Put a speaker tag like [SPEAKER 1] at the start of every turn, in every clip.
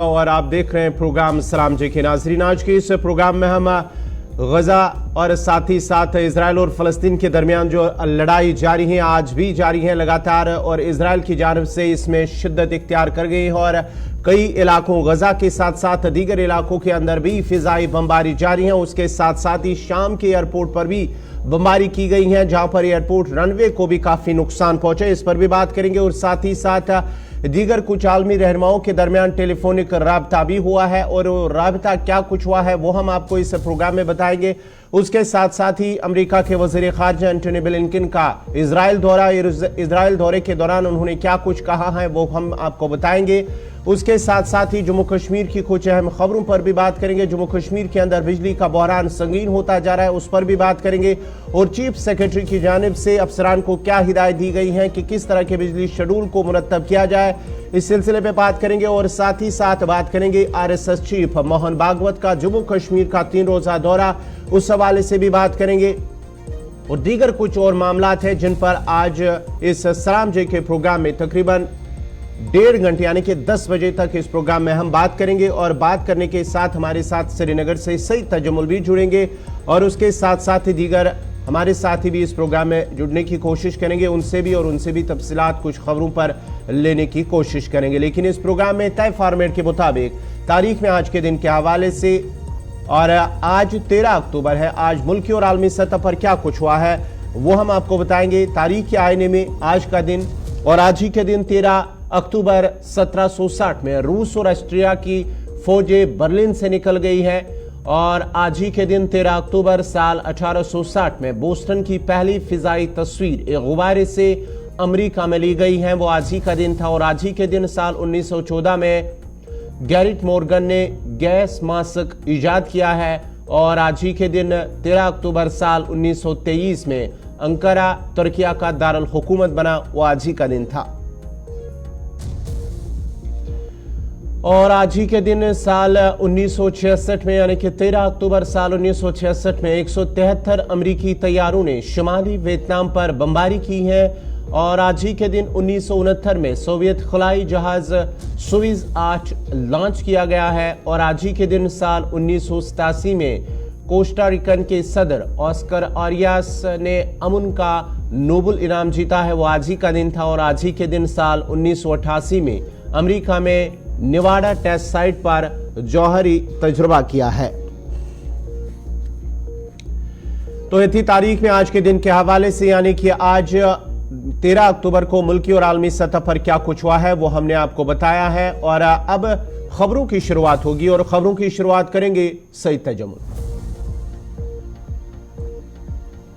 [SPEAKER 1] और आप देख रहे हैं प्रोग्राम सलाम जी के नाज़रीन। आज के इस प्रोग्राम में हम गजा और साथ ही साथ इजराइल और फ़लस्तीन के दरमियान जो लड़ाई जारी है, आज भी जारी है लगातार, और इजराइल की जानिब से इसमें शिद्दत इख्तियार कर गई है और कई इलाकों गजा के साथ साथ दीगर इलाकों के अंदर भी फिजाई बमबारी जारी है। उसके साथ साथ ही शाम के एयरपोर्ट पर भी बमबारी की गई है, जहां पर एयरपोर्ट रनवे को भी काफी नुकसान पहुंचे, इस पर भी बात करेंगे। और साथ ही साथ दीगर कुछ आलमी रहनुमाओं के दरमियान टेलीफोनिक राबता भी हुआ है, और राबता क्या कुछ हुआ है वो हम आपको इस प्रोग्राम में बताएंगे। उसके साथ साथ ही अमेरिका के वज़ीर ख़ारिजा एंटनी ब्लिंकन का इजराइल दौरे के दौरान उन्होंने क्या कुछ कहा है वो हम आपको बताएंगे। उसके साथ साथ ही जम्मू कश्मीर की कुछ अहम खबरों पर भी बात करेंगे। जम्मू कश्मीर के अंदर बिजली का बहरान संगीन होता जा रहा है, उस पर भी बात करेंगे। और चीफ सेक्रेटरी की जानिब से अफसरान को क्या हिदायत दी गई है कि किस तरह के बिजली शेड्यूल को मुरतब किया जाए, इस सिलसिले में बात करेंगे। और साथ ही साथ बात करेंगे RSS चीफ मोहन भागवत का जम्मू कश्मीर का 3 रोजा दौरा, उस हवाले से भी बात करेंगे। और दीगर कुछ और मामलात हैं जिन पर आज इस सलाम जी के प्रोग्राम में तकरीबन 1.5 घंटे यानी कि 10 बजे तक इस प्रोग्राम में हम बात करेंगे। और बात करने के साथ हमारे साथ श्रीनगर से सईद तजम्मुल भी जुड़ेंगे, और उसके साथ साथ ही दीगर हमारे साथी भी इस प्रोग्राम में जुड़ने की कोशिश करेंगे, उनसे भी तफसीलात कुछ खबरों पर लेने की कोशिश करेंगे। लेकिन इस प्रोग्राम में तय फॉर्मेट के मुताबिक तारीख में आज के दिन के हवाले से, और आज 13 अक्टूबर है, आज मुल्की और आलमी सतह पर क्या कुछ हुआ है वो हम आपको बताएंगे। तारीख के आईने में आज का दिन, और आज ही के दिन 13 अक्टूबर 1760 में रूस और ऑस्ट्रिया की फौजें बर्लिन से निकल गई है। और आज ही के दिन 13 अक्टूबर साल 1860 में बोस्टन की पहली फिजाई तस्वीर एक गुब्बारे से अमेरिका में ली गई है, वो आज ही का दिन था। और आज ही के दिन साल 1914 में गैरिट मॉर्गन ने गैस मास्क ईजाद किया है। और आज ही के दिन 13 अक्टूबर साल 1923 में अंकारा तुर्किया का दारुल हुकूमत बना, वो आज ही का दिन था। और आज ही के दिन साल 1966 में यानी कि 13 अक्टूबर साल 1966 में 173 अमरीकी तैयारों ने शुमाली वियतनाम पर बमबारी की है। और आज ही के दिन 1969 में सोवियत खलाई जहाज सुइज 8 लॉन्च किया गया है। और आज ही के दिन साल 1987 में कोस्टा रिकन के सदर ऑस्कर आरियास ने अमन का नोबेल इनाम जीता है, वो आज ही का दिन था। और आज ही के दिन साल 1988 में अमेरिका में निवाडा टेस्ट साइट पर जौहरी तजुर्बा किया है। तो इतनी तारीख में आज के दिन के हवाले से, यानी कि आज 13 अक्टूबर को मुल्की और आलमी सतह पर क्या कुछ हुआ है वो हमने आपको बताया है। और अब खबरों की शुरुआत होगी, और खबरों की शुरुआत करेंगे सईद तजम्मुल।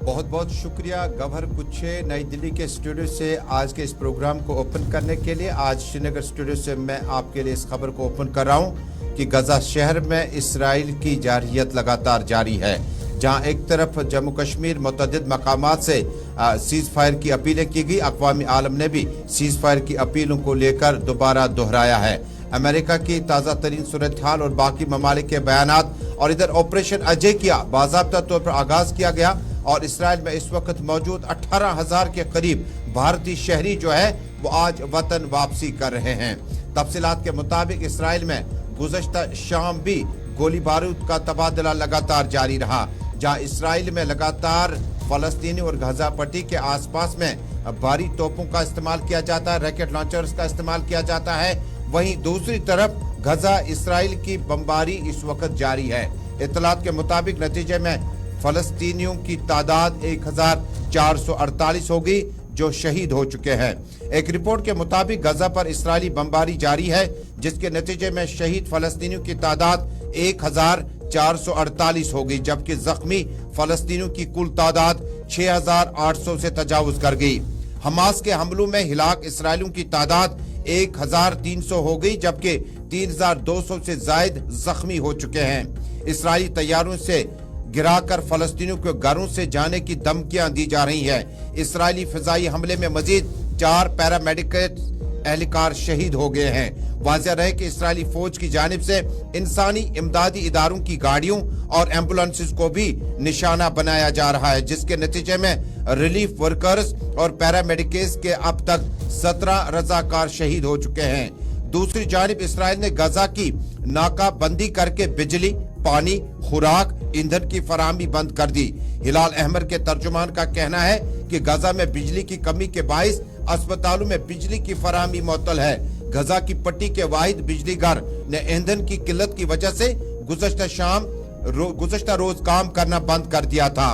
[SPEAKER 2] बहुत बहुत शुक्रिया गवर कुछे नई दिल्ली के स्टूडियो से आज के इस प्रोग्राम को ओपन करने के लिए। आज श्रीनगर स्टूडियो से मैं आपके लिए इस खबर को ओपन कर रहा हूं कि गजा शहर में इसराइल की जारहियत लगातार जारी है, जहां एक तरफ जम्मू कश्मीर मुतअद्दिद मकामात से सीज फायर की अपीलें की गई। अक़वामी आलम ने भी सीज फायर की अपीलों को लेकर दोबारा दोहराया है। अमेरिका की ताज़ा तरीन सूरत हाल और बाकी ममालिक के बयानात, और इधर ऑपरेशन अजय किया बाज़ाब्ता तौर पर आगाज किया गया। और इसराइल में इस वक्त मौजूद 18,000 के करीब भारतीय शहरी जो है वो आज वतन वापसी कर रहे हैं। तफसीलात के मुताबिक इसराइल में गुज़श्ता शाम भी गोली बारूद का तबादला लगातार जारी रहा, जहां इसराइल में लगातार फलस्तीनी और गजा पट्टी के आसपास में भारी तोपों का इस्तेमाल किया जाता है, रॉकेट लॉन्चर्स का इस्तेमाल किया जाता है। वहीं दूसरी तरफ गजा इसराइल की बमबारी इस वक्त जारी है। इत्तलात के मुताबिक नतीजे में फलस्तीनियों की तादाद 1448 होगी जो शहीद हो चुके हैं। एक रिपोर्ट के मुताबिक गजा पर इसराइली बमबारी जारी है, जिसके नतीजे में शहीद फलस्तीनियों की तादाद 1448 होगी, जबकि जख्मी फलस्तीनियों की कुल तादाद 6800 से तजावुज कर गई। हमास के हमलों में हिलाक इसराइलियों की तादाद 1300 हो गई, जबकि 3200 से जायद जख्मी हो चुके हैं। इसराइली तैयारों से गिराकर फलस्तीनियों को घरों से जाने की धमकियां दी जा रही हैं। इसराइली फिजाई हमले में मजीद 4 पैरामेडिकल एहलकार शहीद हो गए हैं। वाज़ेह रहे कि इसराइली फौज की जानिब से इंसानी इमदादी इदारों की गाड़ियों और एम्बुलेंसेस को भी निशाना बनाया जा रहा है, जिसके नतीजे में रिलीफ वर्कर्स और पैरामेडिक्स के अब तक 17 रजाकार शहीद हो चुके हैं। दूसरी जानिब इसराइल ने गजा की नाकाबंदी करके बिजली, पानी, खुराक, ईंधन की फराहमी बंद कर दी। हिलाल अहमद के तर्जुमान का कहना है कि गजा में बिजली की कमी के बाइस अस्पतालों में बिजली की फराहमी मुअत्तल है। गजा की पट्टी के वाहिद बिजली घर ने ईंधन की किल्लत की वजह से गुज़श्ता रोज काम करना बंद कर दिया था।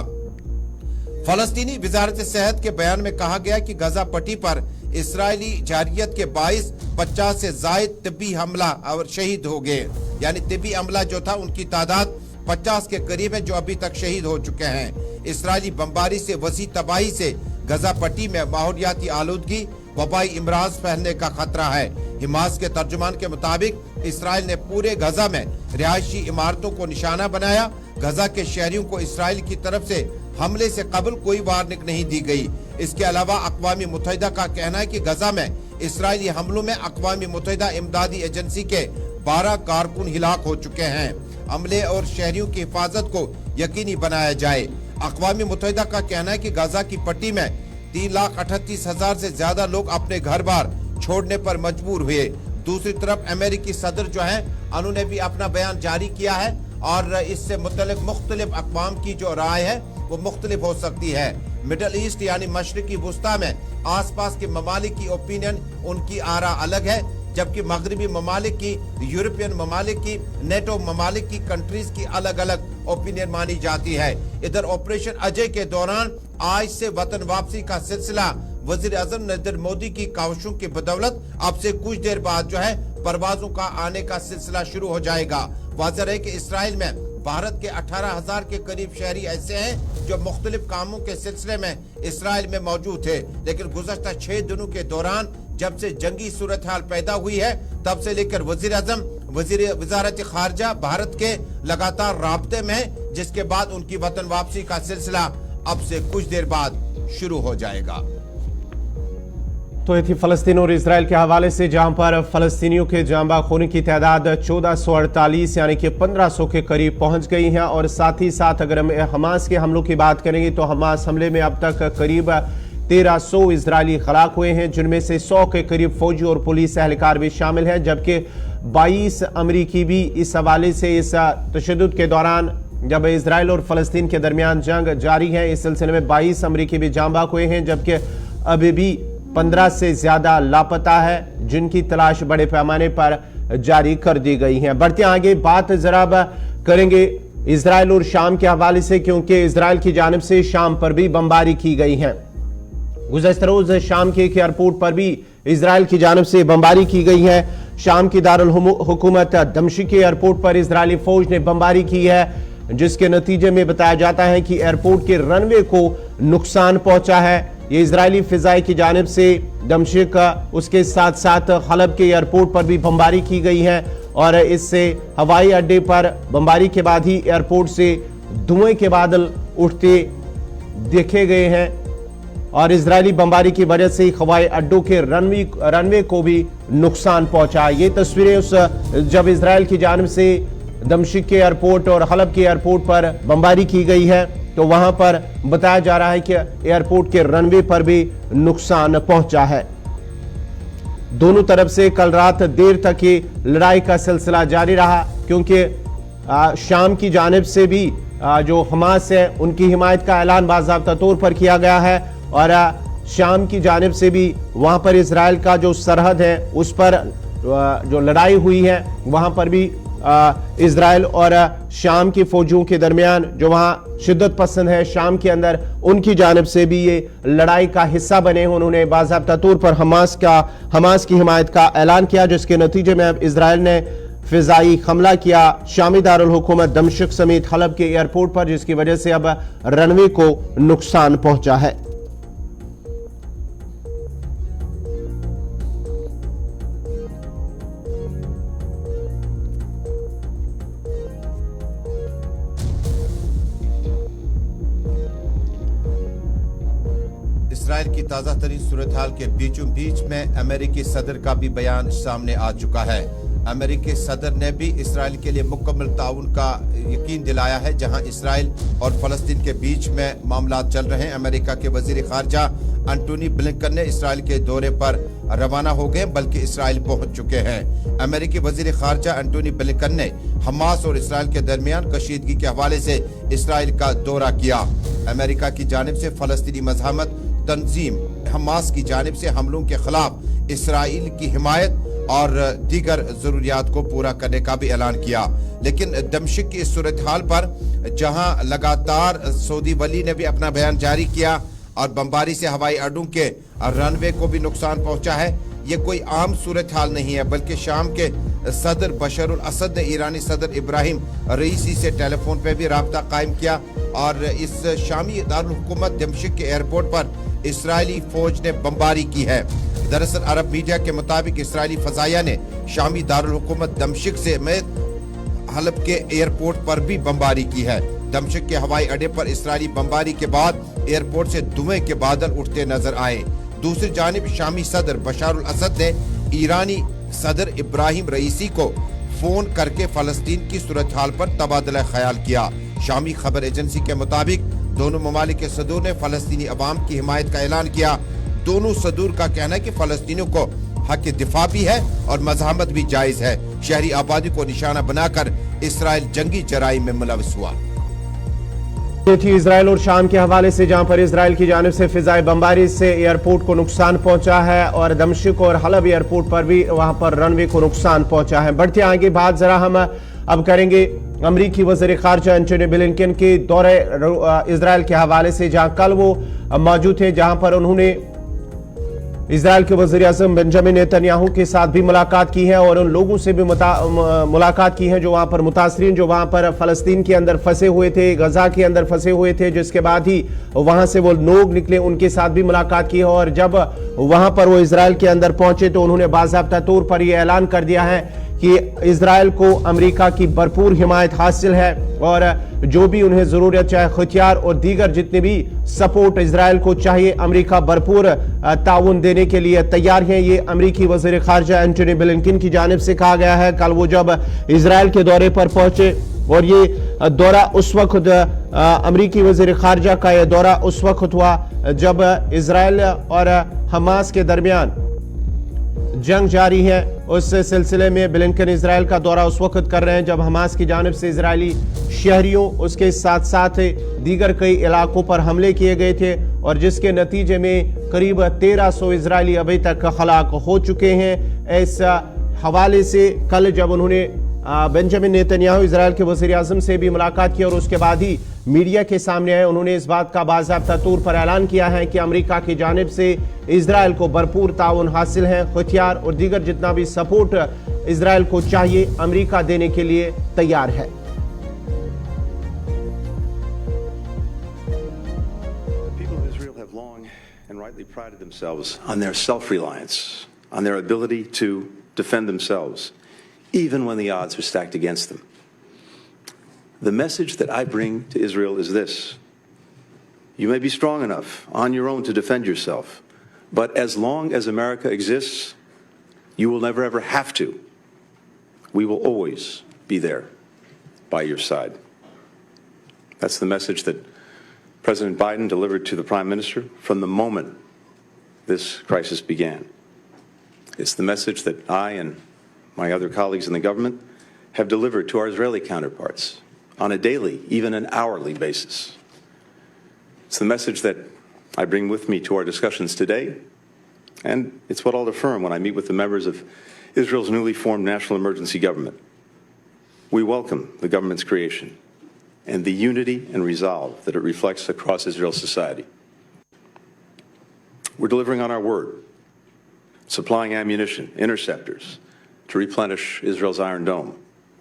[SPEAKER 2] फलस्तीनी वजारत सेहत के बयान में कहा गया कि गजा पट्टी पर इसराइली जारियत के बाइस 50 से जायद तिब्बी हमला और शहीद हो गए। यानी तिब्बी हमला जो था उनकी तादाद 50 के करीब है जो अभी तक शहीद हो चुके हैं। इसराइली बमबारी से वसी तबाही से गजा पट्टी में माहौलियाती आलूदगी, वबाई इमराज फैलने का खतरा है। हमास के तर्जुमान के मुताबिक इसराइल ने पूरे गजा में रिहायशी इमारतों को निशाना बनाया। गजा के शहरियों को इसराइल की तरफ से हमले से कबल कोई वार्निंग नहीं दी गई। इसके अलावा अक़वामी मुत्तहिदा का कहना है कि गजा में इसराइली हमलों में अक़वामी मुत्तहिदा इमदादी एजेंसी के 12 कारकुन हिलाक हो चुके हैं। अमले और शहरियों की हिफाजत को यकीनी बनाया जाए। अक़वामी मुत्तहिदा का कहना है कि गजा की पट्टी में 3,38,000 से ज्यादा लोग अपने घर बार छोड़ने पर मजबूर हुए। दूसरी तरफ अमेरिकी सदर जो है उन्होंने भी अपना बयान जारी किया है और इससे मुतल्लिक मुख्तलिफ अक़वाम की जो राय है वो मुख्तलिफ हो सकती है। मिडल ईस्ट यानी मशरिकी वुस्ता में आसपास के ममालिक की ओपिनियन, उनकी आरा अलग है, जबकि मगरबी ममालिक की, यूरोपियन ममालिक की, नेटो ममालिक की कंट्रीज की अलग अलग ओपिनियन मानी जाती है। इधर ऑपरेशन अजय के दौरान आज से वतन वापसी का सिलसिला वजीर आज़म नरेंद्र मोदी की काविशों की बदौलत अब से कुछ देर बाद जो है परवाजों का आने का सिलसिला शुरू हो जाएगा। वाज़ेह है कि इसराइल में भारत के 18,000 के करीब शहरी ऐसे हैं जो मुख्तलिफ कामों के सिलसिले में इसराइल में मौजूद थे, लेकिन गुज़श्ता 6 दिनों के दौरान जब से जंगी सूरत हाल पैदा हुई है तब से लेकर वजीर आज़म, वज़ारत ख़ारजा भारत के लगातार राब्ते में है, जिसके बाद उनकी वतन वापसी का सिलसिला अब से कुछ देर बाद शुरू हो जाएगा।
[SPEAKER 1] तो ये थी फलस्तीन और इसराइल के हवाले से, जहां पर फलस्तीनियों के जांबा खूनी की तादाद 1448 यानी कि 1500 के करीब पहुंच गई है। और साथ ही साथ अगर हम हमास के हमलों की बात करेंगे तो हमास हमले में अब तक करीब 1300 इजरायली हलाक हुए हैं, जिनमें से 100 के करीब फौजी और पुलिस एहलकार भी शामिल हैं, जबकि 22 अमरीकी भी इस हवाले से इस तशद्दुद के दौरान जब इसराइल और फलस्तीन के दरमियान जंग जारी है इस सिलसिले में 22 अमरीकी भी जांबा हुए हैं, जबकि अभी भी 15 से ज्यादा लापता है, जिनकी तलाश बड़े पैमाने पर जारी कर दी गई है। बढ़ते आगे बात जरा करेंगे इसराइल और शाम के हवाले से, क्योंकि इसराइल की जानिब से शाम पर भी बमबारी की गई है। गुज़श्ता रोज शाम के एक एयरपोर्ट पर भी इसराइल की जानिब से बमबारी की गई है। शाम की दारुल हुकूमत दमिश्क के एयरपोर्ट पर इसराइली फौज ने बमबारी की है, जिसके नतीजे में बताया जाता है कि एयरपोर्ट के रनवे को नुकसान पहुंचा है। ये इजरायली फिजाई की जानिब से दमिश्क, उसके साथ साथ हलब के एयरपोर्ट पर भी बमबारी की गई है और इससे हवाई अड्डे पर बमबारी के बाद ही एयरपोर्ट से धुएं के बादल उठते देखे गए हैं और इजरायली बमबारी की वजह से हवाई अड्डों के रनवे को भी नुकसान पहुंचा। ये तस्वीरें उस जब इजराइल की जानिब से दमिश्क के एयरपोर्ट और हलब के एयरपोर्ट पर बमबारी की गई है, तो वहां पर बताया जा रहा है कि एयरपोर्ट के रनवे पर भी नुकसान पहुंचा है। दोनों तरफ से कल रात देर तक ये लड़ाई का सिलसिला जारी रहा, क्योंकि शाम की जानिब से भी जो हमास है उनकी हिमायत का ऐलान बाज़ाब्ता तौर पर किया गया है और शाम की जानिब से भी वहां पर इसराइल का जो सरहद है उस पर जो लड़ाई हुई है वहां पर भी इसराइल और शाम की फौजियों के दरमियान जो वहां शिद्दत पसंद है शाम के अंदर, उनकी जानिब से भी ये लड़ाई का हिस्सा बने। उन्होंने बाज़ाब्ता तौर पर हमास की हिमायत का ऐलान किया, जिसके नतीजे में अब इसराइल ने फिजाई हमला किया शामी दारुल हुकूमत दमिश्क समेत हलब के एयरपोर्ट पर, जिसकी वजह से अब रनवे को नुकसान पहुंचा है।
[SPEAKER 2] इसराइल की ताज़ा तरीन सूरत हाल के बीचों बीच में अमेरिकी सदर का भी बयान सामने आ चुका है। अमेरिकी सदर ने भी इसराइल के लिए मुकम्मल ताउन का यकीन दिलाया है, जहां इसराइल और फलस्तीन के बीच में मामला चल रहे हैं। अमेरिका के वजीर खारजा एंटोनी ब्लिंकन ने इसराइल के दौरे पर रवाना हो गए बल्कि इसराइल पहुंच चुके हैं। अमेरिकी वजीर खारजा एंटोनी ब्लिंकन ने हमास और इसराइल के दरमियान कशीदगी के हवाले से इसराइल का दौरा किया। अमेरिका की जानिब से फलस्तीनी मज़ाहमत तंजीम हमास की जानिब से हमलों के खिलाफ इसराइल की हिमायत और दीगर जरूरियात को पूरा करने का भी ऐलान किया। लेकिन दमिश्क की इस सूरत हाल पर जहां लगातार सऊदी वली ने भी अपना बयान जारी किया और बमबारी से हवाई अड्डों के रनवे को भी नुकसान पहुंचा है, ये कोई आम सूरत हाल नहीं है, बल्कि शाम के सदर बशर अल असद ने ईरानी सदर इब्राहिम रईसी से टेलीफोन पर भी राब्ता कायम किया और इस शामी दारुल हुकूमत दमिश्क के एयरपोर्ट पर इसराइली फौज ने बमबारी की है। दरअसल अरब मीडिया के मुताबिक इसराइली फजाइया ने शामी दारुल हुकूमत दमिश्क से हलब के एयरपोर्ट पर भी बमबारी की है। दमिश्क के हवाई अड्डे पर इसराइली बमबारी के बाद एयरपोर्ट से धुएं के बादल उठते नजर आए। दूसरी जानिब शामी सदर बशर अल असद ने ईरानी सदर इब्राहिम रईसी को फोन करके फलस्तीन की सूरत हाल पर तबादला ख्याल किया। शामी खबर एजेंसी के मुताबिक दोनों ममालिक के सदूर ने फलस्तीनी अवाम की हिमायत का ऐलान किया। दोनों सदूर का कहना है कि फलस्तीनियों को हक दिफा भी है और मज़ाहमत भी जायज है। शहरी आबादी को निशाना बनाकर इसराइल जंगी जराइम में मुलविस हुआ।
[SPEAKER 1] ये थी इसराइल और शाम के हवाले से, जहां पर इसराइल की जानिब से फिजाई बमबारी से एयरपोर्ट को नुकसान पहुंचा है और दमिश्क और हलब एयरपोर्ट पर भी वहां पर रनवे को नुकसान पहुंचा है। बढ़ते आगे बात जरा हम अब करेंगे अमरीकी वज़ीर ख़ारजा एंटोनी ब्लिंकन के दौरे इसराइल के हवाले से, जहां कल वो मौजूद थे, जहां पर उन्होंने इसराइल के वज़ीर आज़म बेंजामिन नेतन्याहू के साथ भी मुलाकात की है और उन लोगों से भी मुलाकात की है जो वहां पर मुतासरीन, जो वहां पर फ़लस्तीन के अंदर फंसे हुए थे, गजा के अंदर फंसे हुए थे, जिसके बाद ही वहां से वो लोग निकले, उनके साथ भी मुलाकात की है। और जब वहां पर वो इसराइल के अंदर पहुंचे तो उन्होंने बाज़ाब्ता तौर पर यह ऐलान कर दिया है कि इसराइल को अमेरिका की भरपूर हिमायत हासिल है और जो भी उन्हें जरूरत, चाहे हथियार और दीगर जितने भी सपोर्ट इसराइल को चाहिए, अमेरिका भरपूर ताउन देने के लिए तैयार है। ये अमेरिकी वज़ीर ख़ारजा एंटोनी ब्लिंकन की जानिब से कहा गया है। कल वो जब इसराइल के दौरे पर पहुंचे और ये दौरा उस वक्त अमेरिकी वज़ीर ख़ारजा का यह दौरा उस वक्त हुआ जब इसराइल और हमास के दरमियान जंग जारी है। उस सिलसिले में ब्लिंकन इसराइल का दौरा उस वक्त कर रहे हैं जब हमास की जानिब से इजरायली शहरियों, उसके साथ साथ दीगर कई इलाकों पर हमले किए गए थे और जिसके नतीजे में करीब 1300 इजरायली अभी तक हलाक हो चुके हैं। इस हवाले से कल जब उन्होंने बेंजामिन नेतन्याहू इजराइल के वज़ीर आज़म से भी मुलाकात की और उसके बाद ही मीडिया के सामने आए, उन्होंने इस बात का बाज़ाब्ता तौर पर ऐलान किया है कि अमेरिका की जानिब से इजराइल को भरपूर ताउन हासिल है, हथियार और दीगर जितना भी सपोर्ट इजराइल को चाहिए अमेरिका देने के लिए तैयार है।
[SPEAKER 3] People of Israel have long and rightly prided themselves on their self-reliance, on their ability to defend themselves, even when the odds are stacked against them. The message that I bring to Israel is this: you may be strong enough on your own to defend yourself, but as long as America exists, you will never ever have to. We will always be there by your side. That's the message that President Biden delivered to the Prime Minister from the moment this crisis began. It's the message that I and my other colleagues in the government have delivered to our Israeli counterparts on a daily, even an hourly basis. It's the message that I bring with me to our discussions today, and it's what I'll affirm when I meet with the members of Israel's newly formed national emergency government. We welcome the government's creation and the unity and resolve that it reflects across Israel's society. We're delivering on our word, supplying ammunition, interceptors, to replenish Israel's Iron Dome,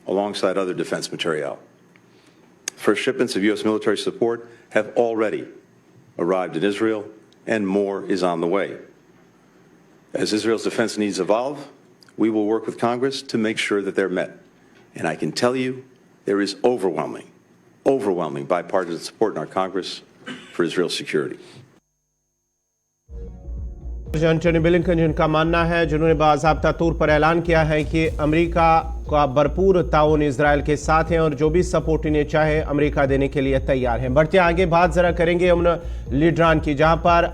[SPEAKER 3] alongside other defense materiel. First shipments of U.S. military support have already arrived in Israel, and more is on the way. As Israel's defense needs evolve, we will work with Congress to make sure that they're met. And I can tell you, there is overwhelming bipartisan support in our Congress for Israel's security.
[SPEAKER 1] Antony Blinken जिनका मानना है, जिन्होंने बाज़ाब्ता तौर पर ऐलान किया है कि अमेरिका का भरपूर ताउन इजराइल के साथ है और जो भी सपोर्ट इन्हें चाहे अमेरिका देने के लिए तैयार है। बढ़ते आगे बात जरा करेंगे उन लीडरान की, जहां पर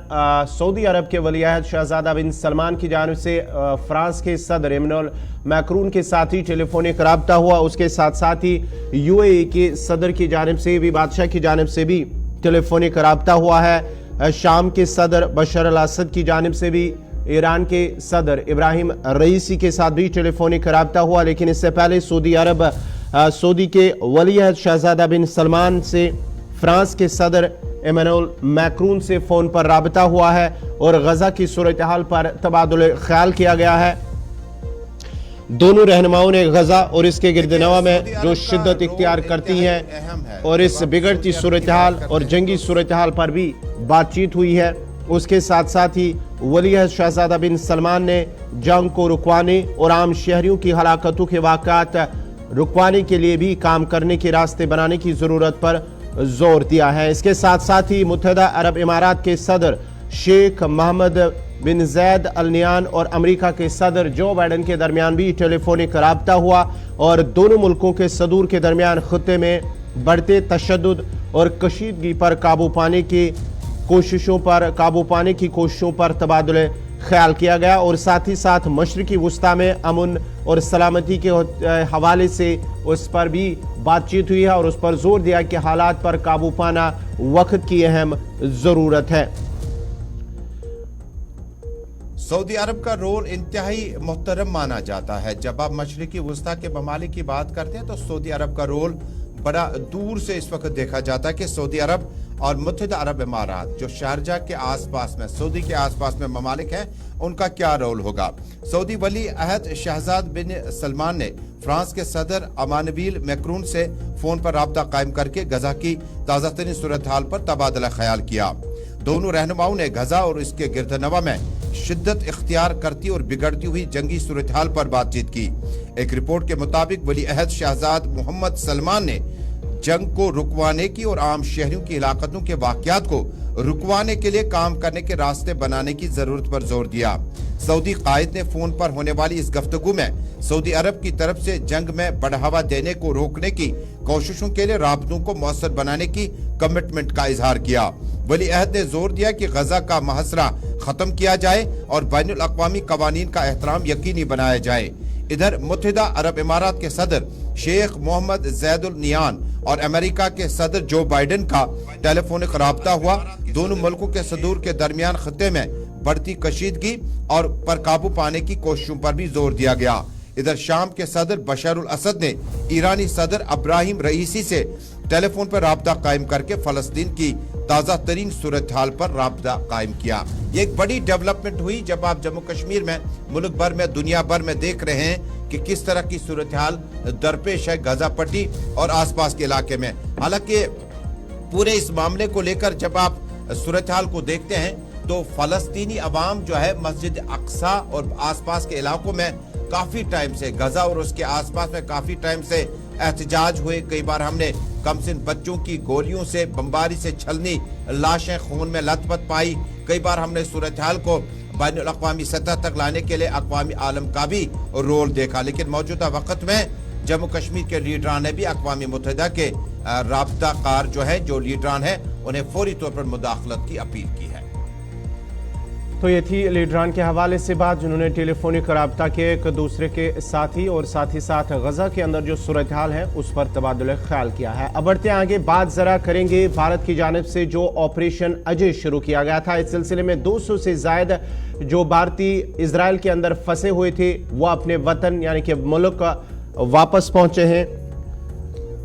[SPEAKER 1] सऊदी अरब के वलीअहद शहजादा बिन सलमान की जानिब से फ्रांस के सदर इमैनुअल मैक्रून के साथ ही टेलीफोनिक रब्ता हुआ। उसके साथ साथ ही यूएई के सदर की जानिब से भी, बादशाह की जानिब से भी टेलीफोनिक रब्ता हुआ है। शाम के सदर बशर अल असद की जानिब से भी ईरान के सदर इब्राहिम रईसी के साथ भी टेलीफोनिक रब्ता हुआ। लेकिन इससे पहले सऊदी के वलीअहद शहजादा बिन सलमान से फ्रांस के सदर इमैनुअल मैक्रून से फोन पर राबता हुआ है और गजा की सूरत हाल पर तबादुल ख्याल किया गया है। दोनों रहनुमाओं ने गजा और इसके गिरदनवा में जो शिद्दत इख्तियार करती है और इस बिगड़ती सूरत हाल और जंगी सूरत हाल पर भी बातचीत हुई है। उसके साथ साथ ही वलीअहद शहजादा बिन सलमान ने जंग को रुकवाने और आम शहरियों की हलाकतों के वाक़ात रुकवाने के लिए भी काम करने के रास्ते बनाने की ज़रूरत पर जोर दिया है। इसके साथ साथ ही मुत्तहिदा अरब इमारात के सदर शेख मोहम्मद बिन जैद अल नयान और अमेरिका के सदर जो बाइडन के दरमियान भी टेलीफोनिक रब्ता हुआ और दोनों मुल्कों के सदूर के दरमियान खत्ते में बढ़ते तशद्दुद और कशीदगी पर काबू पाने की कोशिशों पर तबादुल ख्याल किया गया और साथ ही साथ मशरिकी वुस्ता में अमन और सलामती के हवाले से उस पर भी बातचीत हुई है और उस पर जोर दिया कि हालात पर काबू पाना वक्त की अहम ज़रूरत है।
[SPEAKER 2] सऊदी अरब का रोल इंतहाई मुहतरम माना जाता है। जब आप मशरिकी वुस्ता के ममालिक की बात करते हैं तो सऊदी अरब का रोल बड़ा दूर से इस वक्त देखा जाता है कि सऊदी अरब और मुत्तहिदा अरब इमारात जो शारजा के आसपास में, सऊदी के आसपास में ममालिक हैं, उनका क्या रोल होगा। सऊदी वली अहद शहजाद बिन सलमान ने फ्रांस के सदर इमैनुअल मैक्रून से फोन पर राब्ता कायम करके गजा की ताज़ा तरीन सूरत हाल पर तबादला ख्याल किया। दोनों रहनुमाओं ने गजा और इसके गिरदनवा में शिद्दत इख्तियार करती और बिगड़ती हुई जंगी सूरत हाल पर बातचीत की। एक रिपोर्ट के मुताबिक वली अहद शहजाद मोहम्मद सलमान ने जंग को रुकवाने की और आम शहरियों की हिलाकतों के वाक़यात को रुकवाने के लिए काम करने के रास्ते बनाने की जरूरत पर जोर दिया। सऊदी कायद ने फोन पर होने वाली इस गुफ्तगू में सऊदी अरब की तरफ से जंग में बढ़ावा देने को रोकने की कोशिशों के लिए राबतों को मौसर बनाने की कमिटमेंट का इजहार किया। वली अहद ने जोर दिया कि गजा का महसरा खत्म किया जाए और बैनुल अक़वामी कवानीन का एहतराम यकीनी बनाया जाए। इधर मुत्तहिदा अरब इमारात के सदर शेख मोहम्मद जैद अल नयान और अमेरिका के सदर जो बाइडन का टेलीफोनिक रब्ता हुआ। दोनों मुल्कों के सदूर के दरमियान खत्ते में बढ़ती कशीदगी और पर काबू पाने की कोशिशों पर भी जोर दिया गया। इधर शाम के सदर बशर अल असद ने ईरानी सदर इब्राहिम रईसी से टेलीफोन पर राब्ता कायम करके फलस्तीन की ताज़ा तरीन सूरत हाल पर राब्ता कायम किया। ये एक बड़ी डेवलपमेंट हुई जब आप जम्मू कश्मीर में, मुल्क भर में, दुनिया भर में देख रहे हैं कि किस तरह की सूरत हाल दरपेश है गजा पट्टी और आसपास के इलाके में। हालांकि पूरे इस मामले को लेकर जब आप सूरत हाल को देखते हैं तो फलस्तीनी अवाम जो है मस्जिद अक्सा और आसपास के इलाकों में काफी टाइम से, गजा और उसके आसपास में काफी टाइम से एहतजाज हुए। कई बार हमने कमसिन बच्चों की गोलियों से, बमबारी से छलनी लाशें खून में लथपथ पाई। कई बार हमने सूरत हाल को बैनुल अक़वामी सतह तक लाने के लिए अक़वामी आलम का भी रोल देखा। लेकिन मौजूदा वक्त में जम्मू कश्मीर के लीडरान ने भी अक़वामी मुत्तहिदा के राब्ता कार जो लीडरान है उन्हें फौरी तौर पर मुदाखलत की अपील की है।
[SPEAKER 1] तो ये थी लीडरान के हवाले से बात, जिन्होंने टेलीफोनिक रब्ता के एक दूसरे के साथी और साथ ही साथ गजा के अंदर जो सूरत हाल है उस पर तबादुल ख्याल किया है। अब बढ़ते आगे बात जरा करेंगे भारत की जानिब से जो ऑपरेशन अजय शुरू किया गया था। इस सिलसिले में 200 से ज्यादा जो भारतीय इजराइल के अंदर फंसे हुए थे वो अपने वतन यानी कि मुल्क वापस पहुंचे हैं।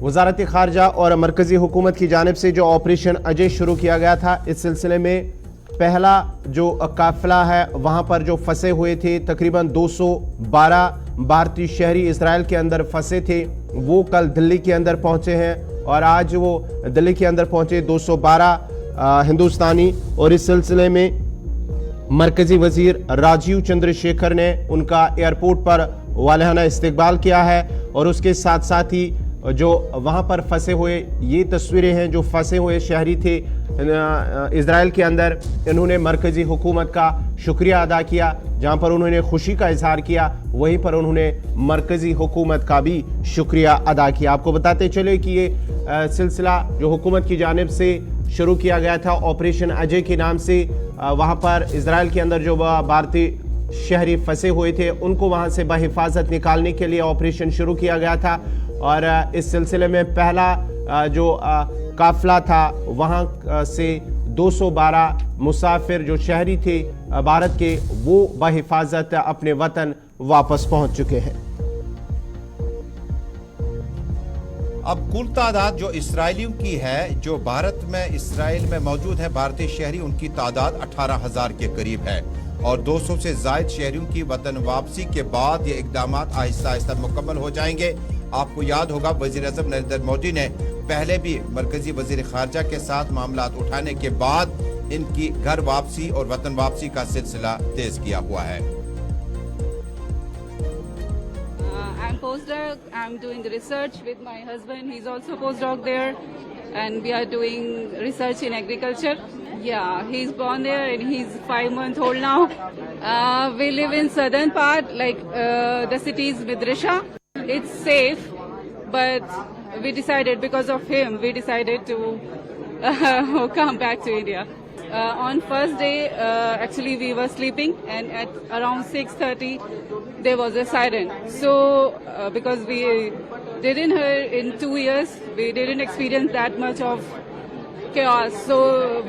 [SPEAKER 1] वजारत खारजा और मरकजी हुकूमत की जानिब से जो ऑपरेशन अजय शुरू किया गया था, इस सिलसिले में पहला जो काफिला है वहां पर जो फंसे हुए थे तकरीबन 212 भारतीय शहरी इजराइल के अंदर फंसे थे, वो कल दिल्ली के अंदर पहुंचे हैं और आज वो दिल्ली के अंदर पहुंचे 212 हिंदुस्तानी। और इस सिलसिले में मरकजी वजीर राजीव चंद्रशेखर ने उनका एयरपोर्ट पर वालिहाना इस्तकबाल किया है और उसके साथ साथ ही जो वहाँ पर फंसे हुए, ये तस्वीरें हैं जो फंसे हुए शहरी थे इजराइल के अंदर। इन्होंने मरकज़ी हुकूमत का शुक्रिया अदा किया, जहाँ पर उन्होंने खुशी का इजहार किया, वहीं पर उन्होंने मरकज़ी हुकूमत का भी शुक्रिया अदा किया। आपको बताते चले कि ये सिलसिला जो हुकूमत की जानिब से शुरू किया गया था ऑपरेशन अजय के नाम से, वहाँ पर इजराइल के अंदर जो भारतीय शहरी फंसे हुए थे उनको वहाँ से बहिफाजत निकालने के लिए ऑपरेशन शुरू किया गया था। और इस सिलसिले में पहला जो काफिला था वहाँ से 212 मुसाफिर जो शहरी थे भारत के, वो बहिफाजत अपने वतन वापस पहुँच चुके हैं।
[SPEAKER 2] अब कुल तादाद जो इसराइलियों की है, जो भारत में इसराइल में मौजूद है भारतीय शहरी, उनकी तादाद 18,000 के करीब है और 200 से ज़ायद शहरियों की वतन वापसी के बाद ये इकदाम आहिस्ता आहिस्ता मुकम्मल हो जाएंगे। आपको याद होगा वज़ीर-ए-आज़म नरेंद्र मोदी ने पहले भी मरकजी वज़ीर ख़ारजा के साथ मामलात उठाने के बाद इनकी घर वापसी और वतन वापसी का सिलसिला तेज किया हुआ है।
[SPEAKER 4] I'm postdoc. I'm doing research with my husband. He's also postdoc there, and we are doing research in agriculture. Yeah, he's born there and he's 5-month-old now. We live in southern part, like the city is Midrisha. It's safe, but we decided because of him, we decided to come back to India. On first day, actually we were sleeping, and at around 6:30 there was a siren. So because we didn't hear in 2 years, we didn't experience that much of chaos. So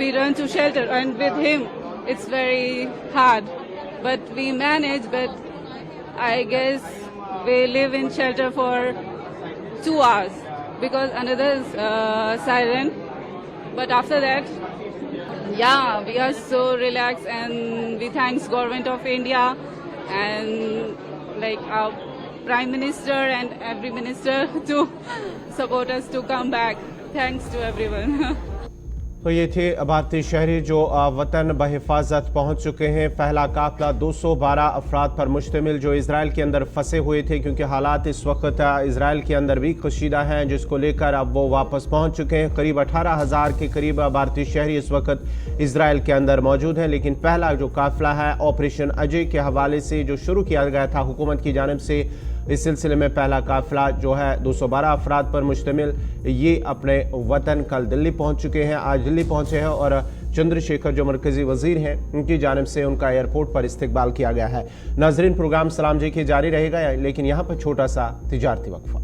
[SPEAKER 4] we ran to shelter, and with him it's very hard, but we managed. But I guess we live in shelter for 2 hours because another siren. But after that, yeah, we are so relaxed, and we thanks government of India and like our Prime Minister and every minister to support us to come back. Thanks to everyone.
[SPEAKER 1] तो ये थे भारतीय शहरी जो वतन बहिफाजत पहुंच चुके हैं। पहला काफिला 212 अफराद पर मुश्तमिल जो इजराइल के अंदर फंसे हुए थे, क्योंकि हालात इस वक्त इजराइल के अंदर भी कशीदा हैं, जिसको लेकर अब वो वापस पहुंच चुके हैं। करीब 18,000 के करीब भारतीय शहरी इस वक्त इजराइल के अंदर मौजूद हैं। लेकिन पहला जो काफिला है ऑपरेशन अजय के हवाले से जो शुरू किया गया था हुकूमत की जानिब से, इस सिलसिले में पहला काफिला जो है 212 अफराद पर मुश्तमिल, ये अपने वतन कल दिल्ली पहुंच चुके हैं, आज दिल्ली पहुंचे हैं। और चंद्रशेखर जो मरकजी वजीर हैं, उनकी जानिब से उनका एयरपोर्ट पर इस्तकबाल किया गया है। नाजरीन, प्रोग्राम सलाम जी की जारी रहेगा, लेकिन यहाँ पर छोटा सा तिजारती वक्फा।